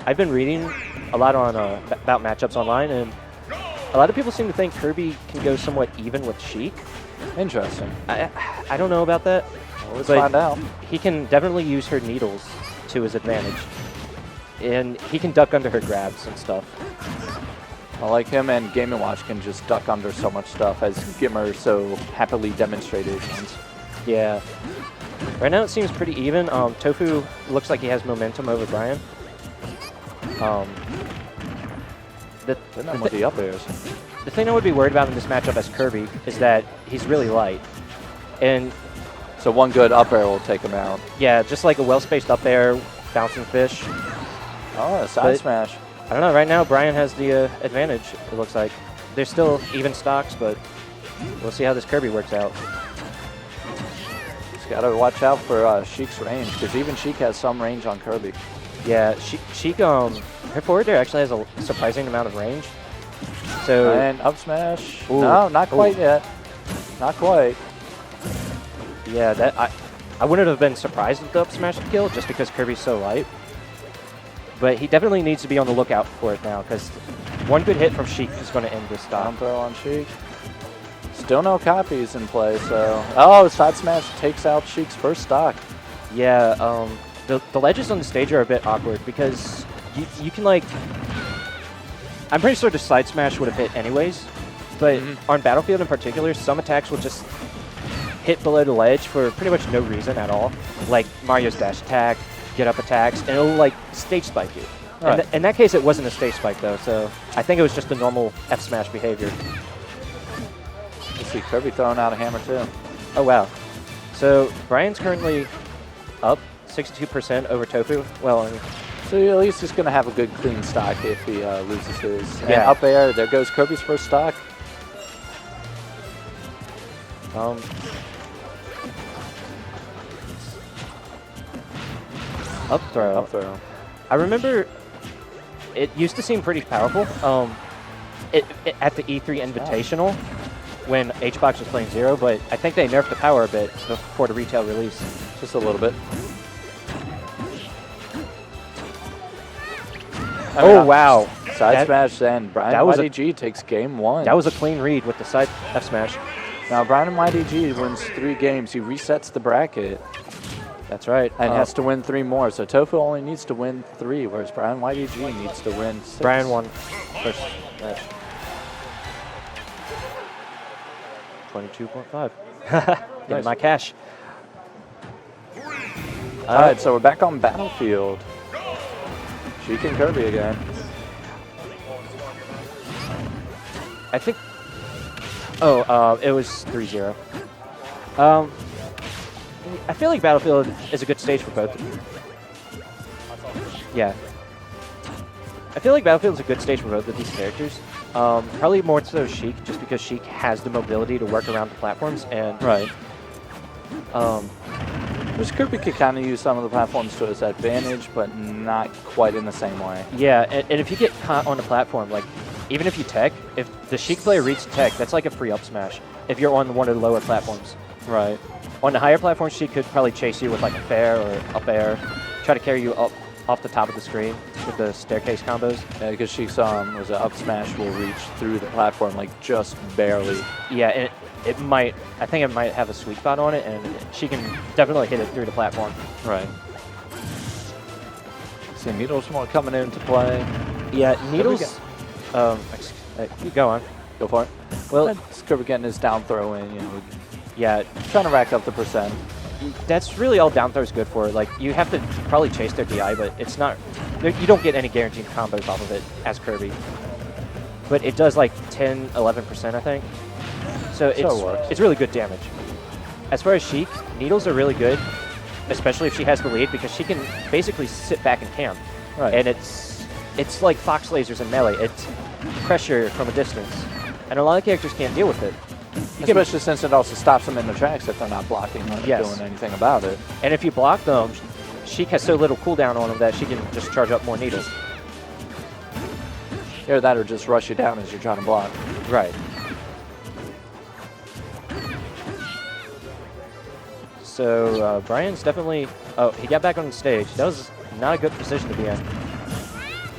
I've been reading a lot on about matchups online, and a lot of people seem to think Kirby can go somewhat even with Sheik. Interesting. I don't know about that. Well, let's find out. He can definitely use her needles to his advantage. And he can duck under her grabs and stuff. I like him, and Game & Watch can just duck under so much stuff, as Gimmer so happily demonstrated once. Yeah. Right now it seems pretty even. Tohfoo looks like he has momentum over Brian. With the up airs. The thing I would be worried about in this matchup as Kirby is that he's really light. And so one good up air will take him out. Yeah, just like a well-spaced up air, bouncing fish. Oh, a side smash. I don't know. Right now, Brian has the advantage, it looks like. There's still even stocks, but we'll see how this Kirby works out. Just got to watch out for Sheik's range, because even Sheik has some range on Kirby. Yeah, Sheik, her forward there actually has a surprising amount of range. So and up smash. Ooh. No, not quite yet. Not quite. Yeah, that I wouldn't have been surprised with the up smash kill just because Kirby's so light. But he definitely needs to be on the lookout for it now, because one good hit from Sheik is going to end this stock. Down throw on Sheik. Still no copies in play, so... Oh, side smash takes out Sheik's first stock. Yeah, the ledges on the stage are a bit awkward, because you can, like... I'm pretty sure the side smash would have hit anyways, but on Battlefield in particular, some attacks will just hit below the ledge for pretty much no reason at all. Like Mario's dash attack, get up attacks, and it'll like stage spike you. Right. In that case, it wasn't a stage spike though, so I think it was just the normal F smash behavior. Let's see, Kirby throwing out a hammer too. Oh wow. So Brian's currently up 62% over Tohfoo. Well, I mean, so at least he's going to have a good clean stock if he loses his. And yeah. Up air, there goes Kirby's first stock. Up throw. Up throw. I remember it used to seem pretty powerful at the E3 Invitational when HBox was playing Zero, but I think they nerfed the power a bit before the retail release. Just a little bit. Oh, wow. Side smash, and BrianYDG takes game one. That was a clean read with the side F smash. Now, BrianYDG wins 3 games. He resets the bracket. That's right. And has to win 3 more. So Tohfoo only needs to win 3, whereas BrianYDG needs to win 6. Brian won first match. 22.5. Nice. My cash. All right, so we're back on Battlefield. Sheik and Kirby again. I think... Oh, it was 3-0. I feel like Battlefield is a good stage for both of them. Yeah. I feel like Battlefield is a good stage for both of these characters. Probably more so Sheik, just because Sheik has the mobility to work around the platforms. And right. Which Kirby could kind of use some of the platforms to his advantage, but not quite in the same way. Yeah, and if you get caught on the platform, like, even if you tech, if the Sheik player reads tech, that's like a free up smash if you're on one of the lower platforms. Right. On the higher platforms, Sheik could probably chase you with like a fair or up air, try to carry you up off the top of the screen with the staircase combos. Yeah, because Sheik's was an up smash will reach through the platform like just barely. Yeah, and it might, I think it might have a sweet spot on it, and she can definitely hit it through the platform. Right. See, Needles more coming into play. Yeah, Needles. You go on. Go for it. Well, Kirby getting his down throw in, you know. Yeah, trying to rack up the percent. That's really all down throw is good for. Like, you have to probably chase their DI, but it's not. You don't get any guaranteed combos off of it as Kirby. But it does like 10, 11%, I think. So it's really good damage. As far as Sheik, Needles are really good, especially if she has the lead, because she can basically sit back and camp. Right. And it's like Fox lasers in Melee. It's pressure from a distance. And a lot of characters can't deal with it. Especially since it also stops them in the tracks if they're not blocking or doing anything about it. And if you block them, Sheik has so little cooldown on them that she can just charge up more needles. Either that or just rush you down as you're trying to block. Right. So Brian's definitely... Oh, he got back on the stage. That was not a good position to be in.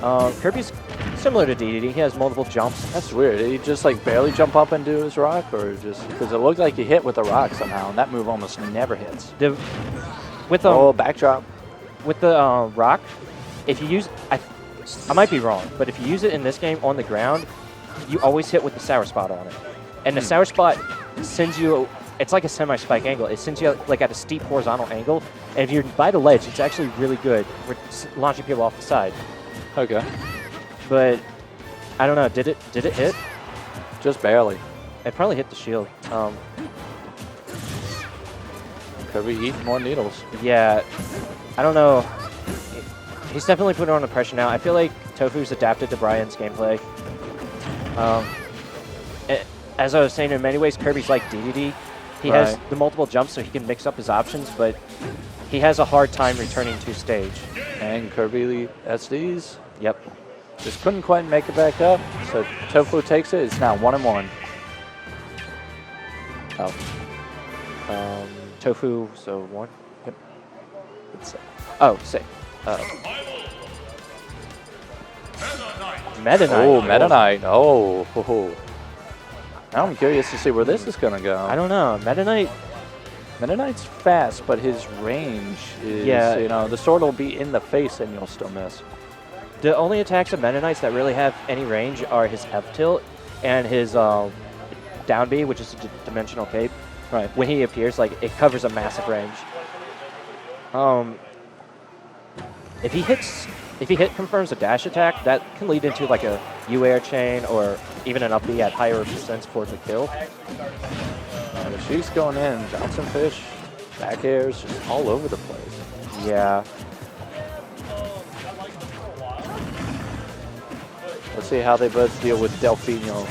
Kirby's similar to DDD. He has multiple jumps. That's weird. Did he just like barely jump up and do his rock, or just because it looked like he hit with a rock somehow, and that move almost never hits. With backdrop. With the rock, if you use, I might be wrong, but if you use it in this game on the ground, you always hit with the sour spot on it, and the sour spot sends you. It's like a semi-spike angle. It sends you like at a steep horizontal angle, and if you're by the ledge, it's actually really good for launching people off the side. Okay. But I don't know. Did it hit? Just barely. It probably hit the shield. Kirby eating more needles. Yeah, I don't know. He's definitely putting on the pressure now. I feel like Tohfoo's adapted to Brian's gameplay. As I was saying, in many ways, Kirby's like DDD. He has the multiple jumps, so he can mix up his options, but he has a hard time returning to stage. And Kirby SDs. Yep. Just couldn't quite make it back up, so Tohfoo takes it. It's now 1-1. Oh. Tohfoo, so 1. Yep. It's sick. Meta Knight. Oh, Meta Knight. Oh. Now I'm curious to see where this is going to go. I don't know. Meta Knight's fast, but his range is, the sword will be in the face and you'll still miss. The only attacks of Meta Knights that really have any range are his F tilt and his down B, which is a dimensional cape. Right. When he appears, like, it covers a massive range. If he confirms a dash attack, that can lead into like a U-air chain or even an up B at higher percents for the kill. She's going in, bouncing fish, back airs, just all over the place. Yeah. Let's see how they both deal with Delfino.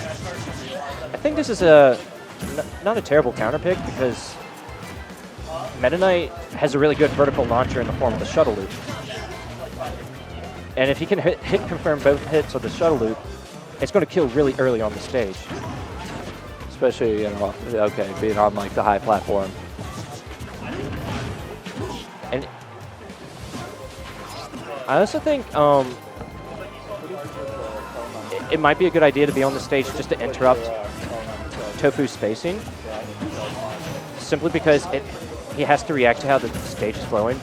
I think this is not a terrible counter pick because Meta Knight has a really good vertical launcher in the form of the shuttle loop. And if he can hit confirm both hits of the shuttle loop, it's going to kill really early on the stage. Especially, being on like the high platform. And I also think it might be a good idea to be on the stage just to interrupt Tohfoo's spacing. Simply because he has to react to how the stage is flowing.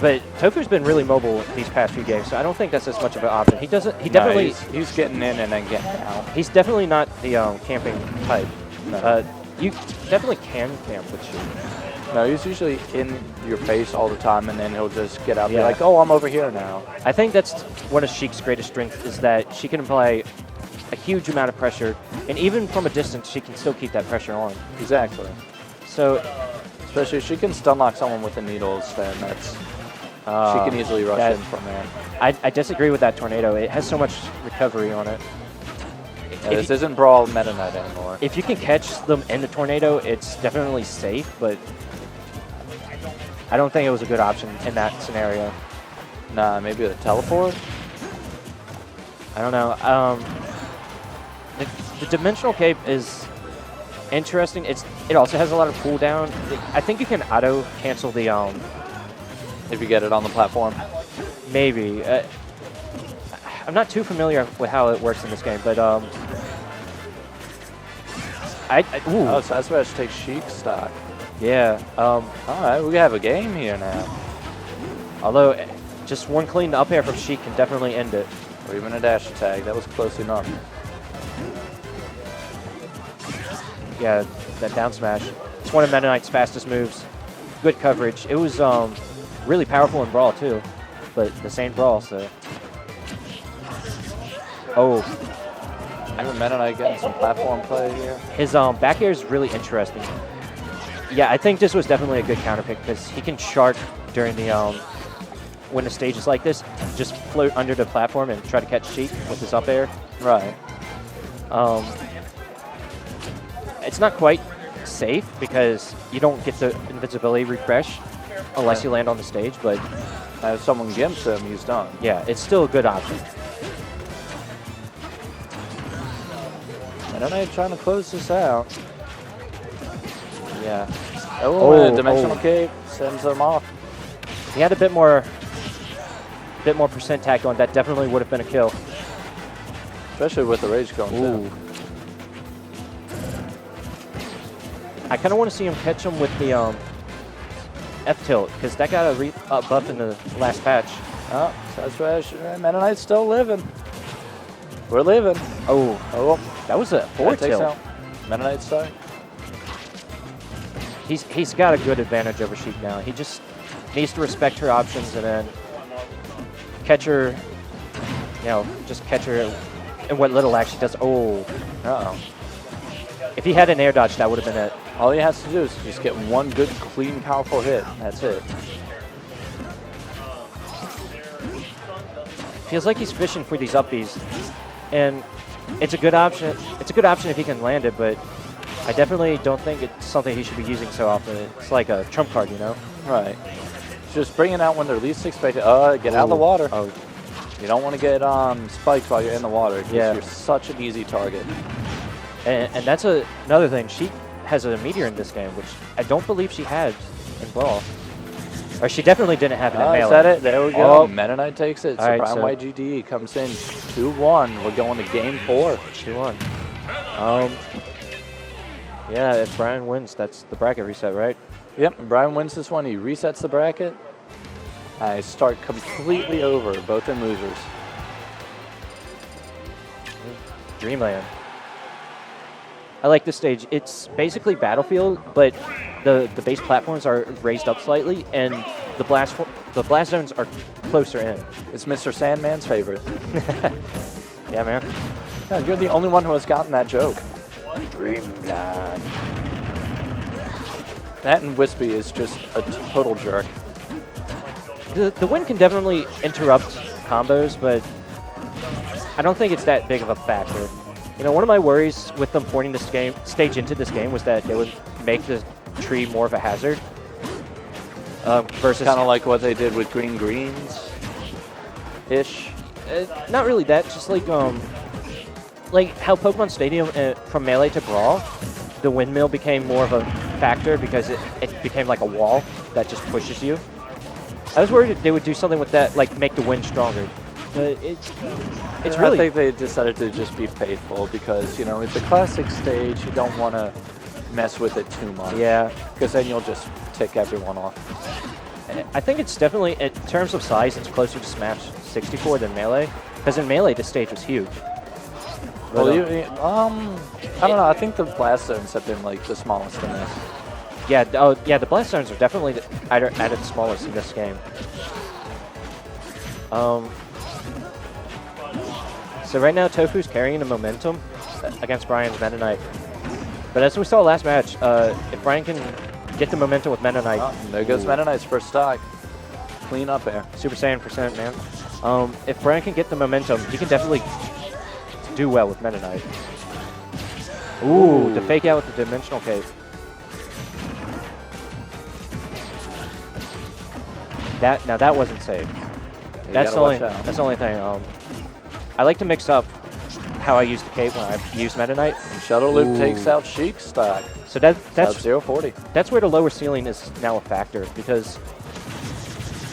But Tohfoo's been really mobile these past few games, so I don't think that's as much of an option. He definitely he's getting in and then getting out. He's definitely not the camping type. No. You definitely can camp with Sheik. No, he's usually in your face all the time, and then he'll just get out and be like, "Oh, I'm over here now." I think that's one of Sheik's greatest strengths is that she can apply a huge amount of pressure, and even from a distance, she can still keep that pressure on. Exactly. So, especially if she can stun lock someone with the needles, then that's. She can easily rush in from there. I disagree with that tornado. It has so much recovery on it. Yeah, this isn't Brawl Meta Knight anymore. If you can catch them in the tornado, it's definitely safe, but I don't think it was a good option in that scenario. Nah, maybe the teleport? I don't know. The dimensional cape is interesting. It also has a lot of cooldown. I think you can auto cancel the if you get it on the platform. Maybe. I'm not too familiar with how it works in this game, but ooh. Oh, so that's where I should take Sheik stock. Yeah. All right, we have a game here now. Although, just one clean up air from Sheik can definitely end it. Or even a dash attack. That was close enough. Yeah, that down smash. It's one of Meta Knight's fastest moves. Good coverage. It was really powerful in Brawl too, but the same Brawl, so. Oh. I think Meta Knight getting some platform play here. His back air is really interesting. Yeah, I think this was definitely a good counter pick because he can shark during the when the stage is like this, just float under the platform and try to catch Sheik with his up air. Right. It's not quite safe because you don't get the invisibility refresh unless you land on the stage, but if someone gimps him, he's done. Yeah, it's still a good option. Meta Knight trying to close this out. Yeah. Oh, dimensional cape sends him off. He had a bit more bit more percent tacked on, that definitely would have been a kill. Especially with the rage going Ooh. too. I kind of want to see him catch him with the F tilt, because that got a buff in the last patch. Oh, that's right. Mennonite's still living. We're living. Oh, that was a forward tilt. Mennonite's sorry. He's got a good advantage over Sheik now. He just needs to respect her options and then catch her, just catch her in what little actually does. Oh. Uh-oh. If he had an air dodge, that would have been it. All he has to do is just get one good, clean, powerful hit. That's it. Feels like he's fishing for these upbees, and it's a good option. It's a good option if he can land it, but I definitely don't think it's something he should be using so often. It's like a trump card, you know? Right. Just bring it out when they're least expected. Get out of the water. Oh. You don't want to get spiked while you're in the water because you're such an easy target. And that's another thing. She has a meteor in this game, which I don't believe she had in Brawl. Or she definitely didn't have it in Melee. Is that it? There we go. Oh. Mennonite takes it. So Right, BrianYDG comes in 2-1. We're going to game 4. 2-1. Yeah, if Brian wins, that's the bracket reset, right? Yep, Brian wins this one. He resets the bracket. I start completely over, both in losers. Dreamland. I like this stage. It's basically Battlefield, but the base platforms are raised up slightly, and the blast zones are closer in. It's Mr. Sandman's favorite. Yeah, man. Yeah, you're the only one who has gotten that joke. Dreamland. That and Wispy is just a total jerk. The wind can definitely interrupt combos, but I don't think it's that big of a factor. You know, one of my worries with them porting this stage into this game was that they would make the tree more of a hazard. Versus kind of like what they did with Green Greens ish. Not really that, just like how Pokemon Stadium from Melee to Brawl, the windmill became more of a factor because it became like a wall that just pushes you. I was worried they would do something with that, like make the wind stronger. But it's really... I think they decided to just be faithful because, you know, it's a classic stage. You don't want to mess with it too much. Yeah. Because then you'll just tick everyone off. I think it's definitely, in terms of size, it's closer to Smash 64 than Melee. Because in Melee, the stage was huge. Well, I don't know. I think the blast zones have been like the smallest in this. Yeah, the blast zones are definitely at its smallest in this game. So right now, Tohfoo's carrying the momentum against Brian's Mennonite. But as we saw last match, if Brian can get the momentum with Mennonite... there goes Mennonite's first stock. Clean up there. Super Saiyan %, man. If Brian can get the momentum, he can definitely do well with Mennonite. Ooh, the fake out with the Dimensional Cape. Now that wasn't safe. That's the only thing. I like to mix up how I use the cape when I use Mennonite. And Shuttle Loop takes out Sheik stock. So that's 0-40. That's where the lower ceiling is now a factor because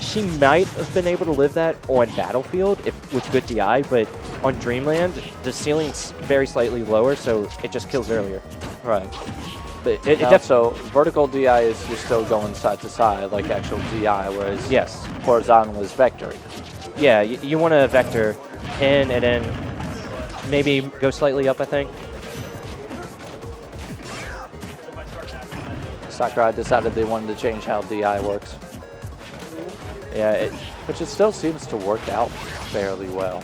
she might have been able to live that on Battlefield with good DI, but on Dreamland the ceiling's very slightly lower, so it just kills earlier. Right. But so vertical DI is you're still going side to side like actual DI, whereas horizontal is vectoring. Yeah, you want to vector in and then maybe go slightly up, I think. Sakurai decided they wanted to change how DI works. Yeah, which it still seems to work out fairly well.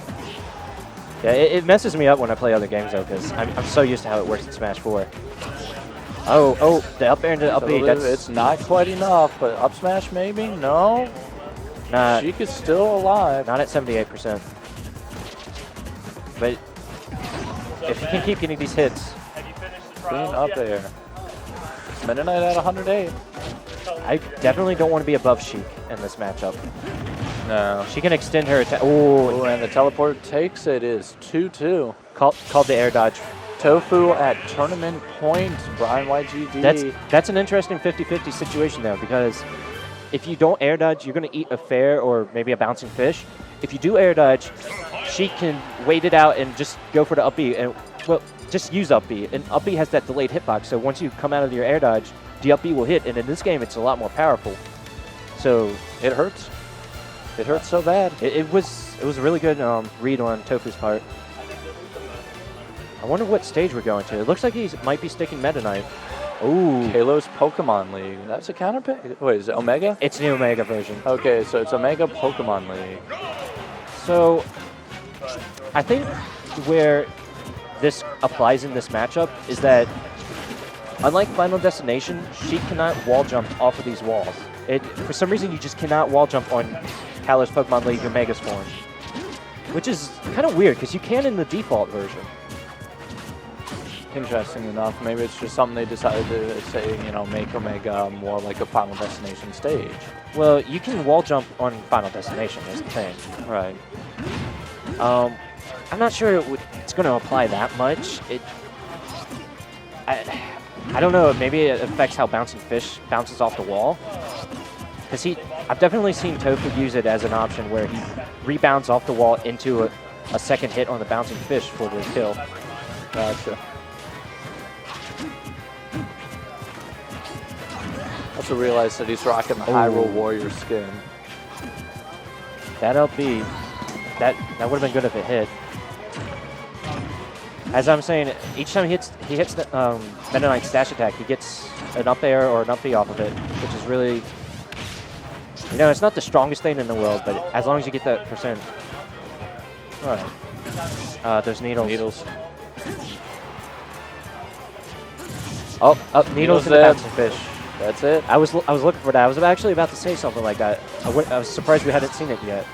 Yeah, it messes me up when I play other games though, because I'm so used to how it works in Smash 4. Oh, the up air into up B. It's not quite enough, but up smash maybe? No. Nah, Sheik is still alive. Not at 78%. But if you can keep getting these hits. Clean up air. Mennonite at 108. I definitely don't want to be above Sheik in this matchup. No. She can extend her attack. Ooh, and the teleport takes it is 2-2. Called the air dodge. Tohfoo at tournament point, BrianYDG. That's an interesting 50-50 situation though, because if you don't air dodge, you're going to eat a fair or maybe a bouncing fish. if you do air dodge, Sheik can wait it out and just go for the up B. And, well, just use up B. And up B has that delayed hitbox, so once you come out of your air dodge, the up B will hit. And in this game, it's a lot more powerful. So it hurts. It hurts so bad. It was a really good read on Tohfoo's part. I wonder what stage we're going to. It looks like he might be sticking Meta Knight. Ooh. Halo's Pokemon League. That's a counter pick? Wait, is it Omega? It's the Omega version. Okay, so it's Omega Pokemon League. So I think where this applies in this matchup is that unlike Final Destination, she cannot wall jump off of these walls. For some reason, you just cannot wall jump on Halo's Pokemon League Omega's form, which is kind of weird because you can in the default version. Interesting enough, maybe it's just something they decided to say, you know, make Omega more like a Final Destination stage. Well, you can wall jump on Final Destination, is the thing. Right. I'm not sure it's going to apply that much. I don't know, maybe it affects how Bouncing Fish bounces off the wall. Because I've definitely seen Tohfoo use it as an option where he rebounds off the wall into a second hit on the Bouncing Fish for the kill. Gotcha. Also realized that he's rocking the Hyrule Warrior skin. That LB, that would have been good if it hit. As I'm saying, each time he hits the Meta Knight's dash attack, he gets an up air or an up B off of it, which is really, you know, it's not the strongest thing in the world, but as long as you get that percent. All right. There's needles. Oh, needles and the Bouncing Fish. That's it. I was looking for that. I was actually about to say something like that. I was surprised we hadn't seen it yet.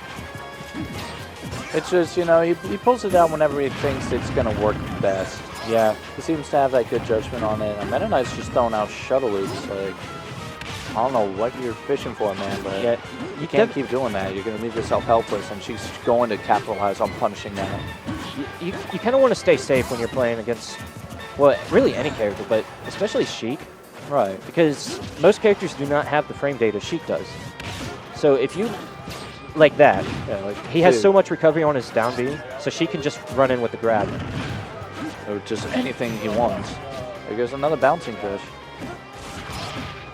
It's just, you know, he pulls it out whenever he thinks it's going to work best. Yeah. He seems to have that good judgment on it. And Meta Knight's just throwing out shuttle loops. Like, I don't know what you're fishing for, man, but yeah, you can't keep doing that. You're going to leave yourself helpless, and she's going to capitalize on punishing that. You kind of want to stay safe when you're playing against, well, really any character, but especially Sheik. Right. Because most characters do not have the frame data Sheik does. So if you, like that, Yeah, like he has so much recovery on his down B, so she can just run in with the grab. Or just anything he wants. There goes another Bouncing Fish.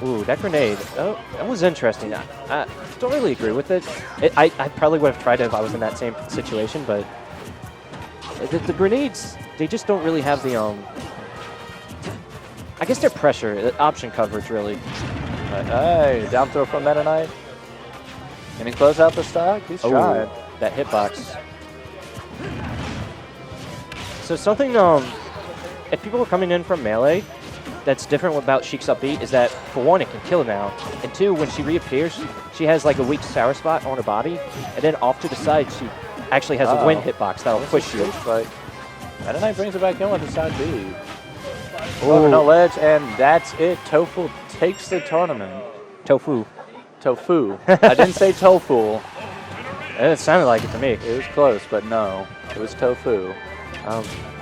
Ooh, that grenade. Oh, that was interesting. I don't really agree with it. I probably would have tried it if I was in that same situation, but the grenades, they just don't really have the, I guess they're pressure, option coverage, really. Hey, down throw from Meta Knight. Can he close out the stock? He's trying. That hitbox. So something, if people are coming in from melee, that's different about Sheik's up B is that, for one, it can kill now, and two, when she reappears, she has like a weak sour spot on her body, and then off to the side, she actually has a wind hitbox that'll push you. Like, Meta Knight brings it back in with the side B. Oh, no ledge, and that's it. Tohfoo takes the tournament. Tohfoo. Tohfoo. I didn't say Tohfoo. It sounded like it to me. It was close, but no. It was Tohfoo.